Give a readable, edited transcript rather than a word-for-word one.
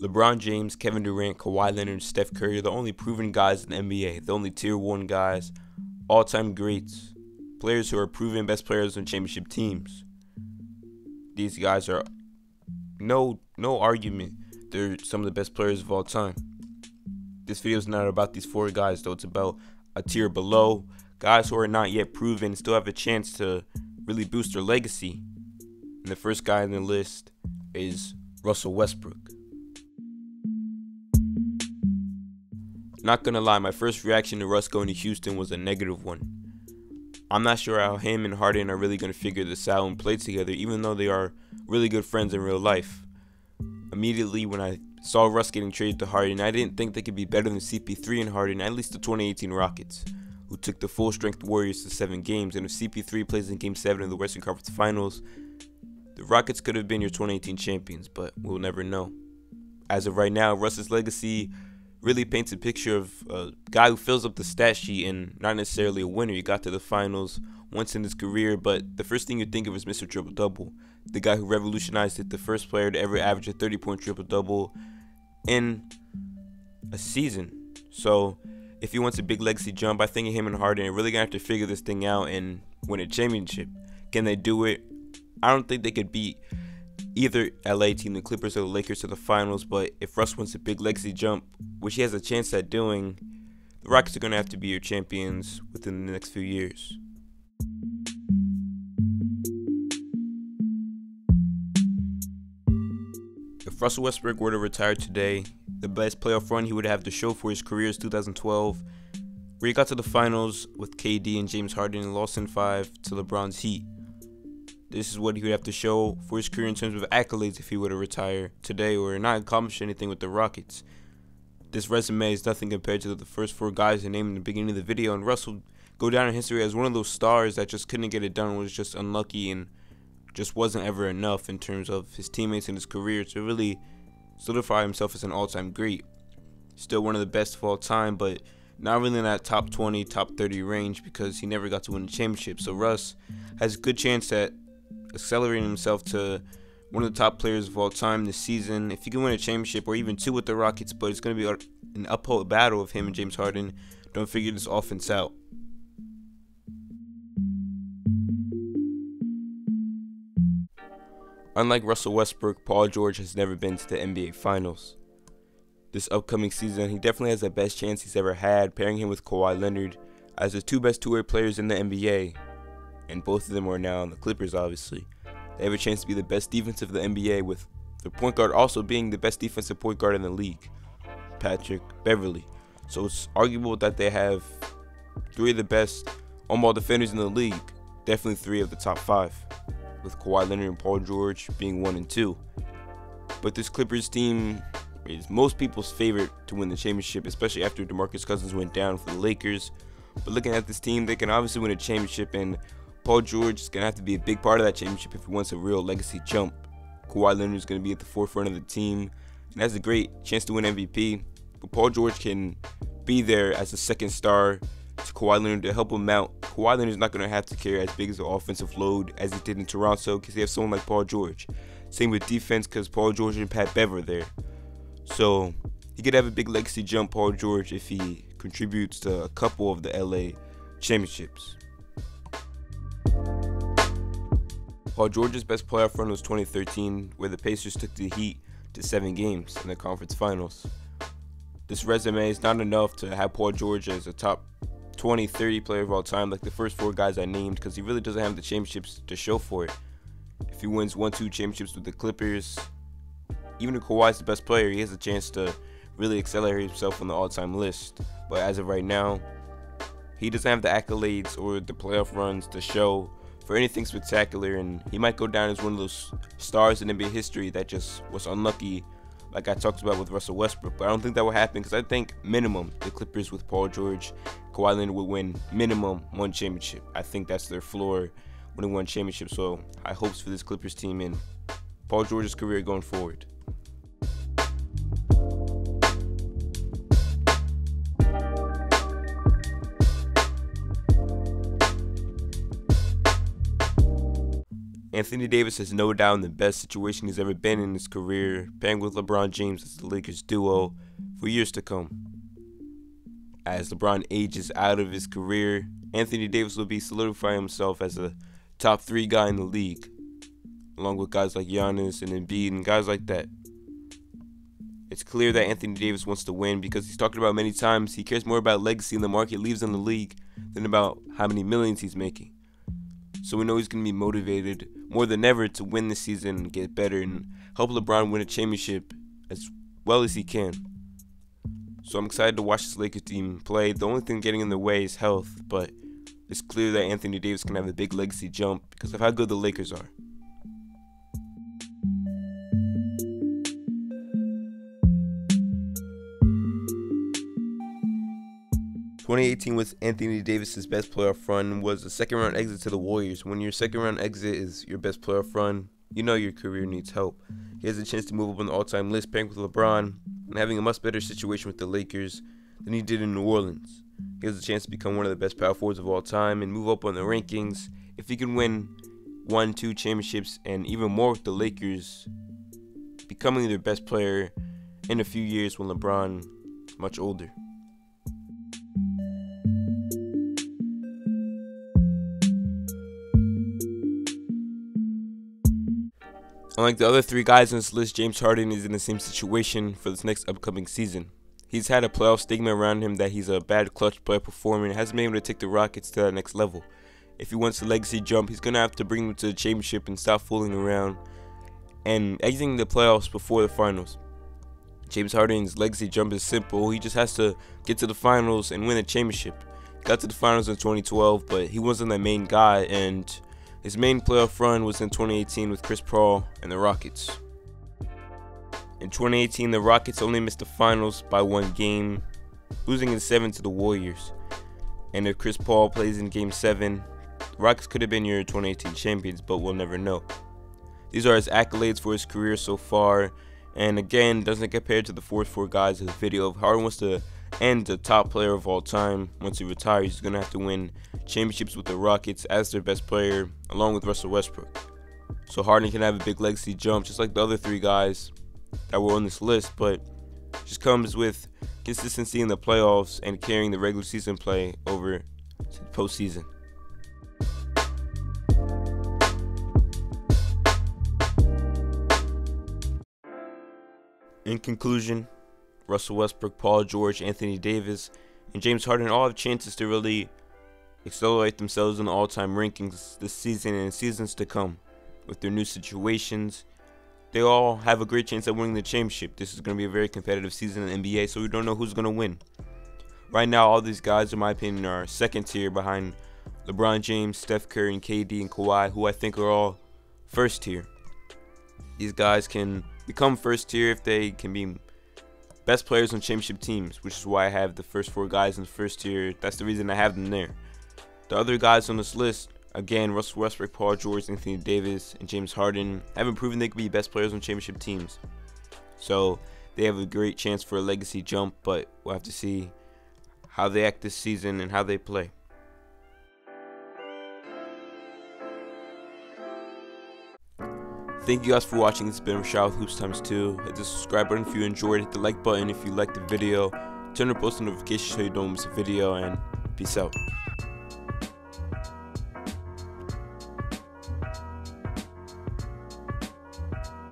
LeBron James, Kevin Durant, Kawhi Leonard, and Steph Curry are the only proven guys in the NBA, the only Tier 1 guys, all-time greats, players who are proven best players on championship teams. These guys are no argument. They're some of the best players of all time. This video is not about these 4 guys, though. It's about a tier below, guys who are not yet proven, still have a chance to really boost their legacy. And the first guy on the list is Russell Westbrook. Not gonna lie, my first reaction to Russ going to Houston was a negative one. I'm not sure how him and Harden are really gonna figure this out and play together, even though they are really good friends in real life. Immediately when I saw Russ getting traded to Harden, I didn't think they could be better than CP3 and Harden, at least the 2018 Rockets, who took the full-strength Warriors to 7 games. And if CP3 plays in Game 7 of the Western Conference Finals, the Rockets could have been your 2018 champions, but we'll never know. As of right now, Russ's legacy really paints a picture of a guy who fills up the stat sheet and not necessarily a winner. He got to the finals once in his career, but the first thing you think of is Mr. Triple-Double, the guy who revolutionized it, the first player to ever average a 30-point triple-double in a season. So if he wants a big legacy jump, I think him and Harden are really going to have to figure this thing out and win a championship. Can they do it? I don't think they could beat either LA team, the Clippers or the Lakers, to the finals, but if Russ wants a big legacy jump, which he has a chance at doing, the Rockets are going to have to be your champions within the next few years. If Russell Westbrook were to retire today, the best playoff run he would have to show for his career is 2012, where he got to the finals with KD and James Harden and lost in 5 to LeBron's Heat. This is what he would have to show for his career in terms of accolades if he were to retire today or not accomplish anything with the Rockets. This resume is nothing compared to the first 4 guys I named in the beginning of the video, and Russ will go down in history as one of those stars that just couldn't get it done, was just unlucky and just wasn't ever enough in terms of his teammates and his career to really solidify himself as an all-time great. Still one of the best of all time, but not really in that top 20, top 30 range because he never got to win a championship. So Russ has a good chance at accelerating himself to one of the top players of all time this season. If he can win a championship or even 2 with the Rockets, but it's going to be an uphill battle of him and James Harden. Don't figure this offense out. Unlike Russell Westbrook, Paul George has never been to the NBA Finals. This upcoming season, he definitely has the best chance he's ever had, pairing him with Kawhi Leonard as the 2 best two-way players in the NBA. And both of them are now on the Clippers, obviously. They have a chance to be the best defense of the NBA, with the point guard also being the best defensive point guard in the league, Patrick Beverley. So it's arguable that they have 3 of the best on-ball defenders in the league, definitely 3 of the top 5, with Kawhi Leonard and Paul George being 1 and 2. But this Clippers team is most people's favorite to win the championship, especially after DeMarcus Cousins went down for the Lakers. But looking at this team, they can obviously win a championship, and Paul George is going to have to be a big part of that championship if he wants a real legacy jump. Kawhi Leonard is going to be at the forefront of the team and has a great chance to win MVP. But Paul George can be there as a second star to Kawhi Leonard to help him out. Kawhi Leonard is not going to have to carry as big as an offensive load as he did in Toronto because they have someone like Paul George. Same with defense because Paul George and Pat Bev are there. So he could have a big legacy jump, Paul George, if he contributes to a couple of the LA championships. Paul George's best playoff run was 2013, where the Pacers took the Heat to 7 games in the conference finals. This resume is not enough to have Paul George as a top 20, 30 player of all time like the first 4 guys I named, because he really doesn't have the championships to show for it. If he wins 1-2 championships with the Clippers, even if Kawhi's the best player, he has a chance to really accelerate himself on the all-time list. But as of right now, he doesn't have the accolades or the playoff runs to show for anything spectacular, and he might go down as one of those stars in NBA history that just was unlucky, like I talked about with Russell Westbrook. But I don't think that will happen because I think minimum the Clippers with Paul George, Kawhi Leonard would win minimum 1 championship. I think that's their floor, winning 1 championship. So I hopes for this Clippers team and Paul George's career going forward. Anthony Davis is no doubt in the best situation he's ever been in his career, pairing with LeBron James as the Lakers duo for years to come. As LeBron ages out of his career, Anthony Davis will be solidifying himself as a top 3 guy in the league, along with guys like Giannis and Embiid and guys like that. It's clear that Anthony Davis wants to win because he's talked about many times he cares more about legacy and the market leaves in the league than about how many millions he's making. So we know he's going to be motivated more than ever to win this season and get better and help LeBron win a championship as well as he can. So I'm excited to watch this Lakers team play. The only thing getting in the way is health, but it's clear that Anthony Davis can have a big legacy jump because of how good the Lakers are. "2018 was Anthony Davis' best playoff run, was a second-round exit to the Warriors. When your second-round exit is your best playoff run, you know your career needs help. He has a chance to move up on the all-time list, pairing with LeBron, and having a much better situation with the Lakers than he did in New Orleans. He has a chance to become one of the best power forwards of all time and move up on the rankings if he can win 1-2 championships and even more with the Lakers, becoming their best player in a few years when LeBron is much older. Unlike the other 3 guys on this list, James Harden is in the same situation for this next upcoming season. He's had a playoff stigma around him that he's a bad clutch player performer and hasn't been able to take the Rockets to that next level. If he wants a legacy jump, he's going to have to bring them to the championship and stop fooling around and exiting the playoffs before the finals. James Harden's legacy jump is simple. He just has to get to the finals and win a championship. He got to the finals in 2012, but he wasn't the main guy, and his main playoff run was in 2018 with Chris Paul and the Rockets. In 2018, the Rockets only missed the finals by 1 game, losing in 7 to the Warriors. And if Chris Paul plays in Game 7, the Rockets could have been your 2018 champions, but we'll never know. These are his accolades for his career so far, and again, doesn't compare to the 4 guys in the video. If Harden wants to end the top player of all time once he retires, he's going to have to win championships with the Rockets as their best player, along with Russell Westbrook. So Harden can have a big legacy jump, just like the other 3 guys that were on this list, but just comes with consistency in the playoffs and carrying the regular season play over to the postseason. In conclusion, Russell Westbrook, Paul George, Anthony Davis, and James Harden all have chances to really accelerate themselves in the all-time rankings this season and seasons to come. With their new situations, they all have a great chance at winning the championship. This is going to be a very competitive season in the NBA, so we don't know who's going to win. Right now, all these guys, in my opinion, are second tier behind LeBron James, Steph Curry, and KD and Kawhi, who I think are all first tier. These guys can become first tier if they can be best players on championship teams, which is why I have the first 4 guys in the first tier. That's the reason I have them there. The other guys on this list, again, Russell Westbrook, Paul George, Anthony Davis, and James Harden, haven't proven they could be best players on championship teams. So they have a great chance for a legacy jump, but we'll have to see how they act this season and how they play. Thank you guys for watching. This has been Rashad with Hoops Times 2. Hit the subscribe button if you enjoyed. Hit the like button if you liked the video. Turn on post notifications so you don't miss a video, and peace out.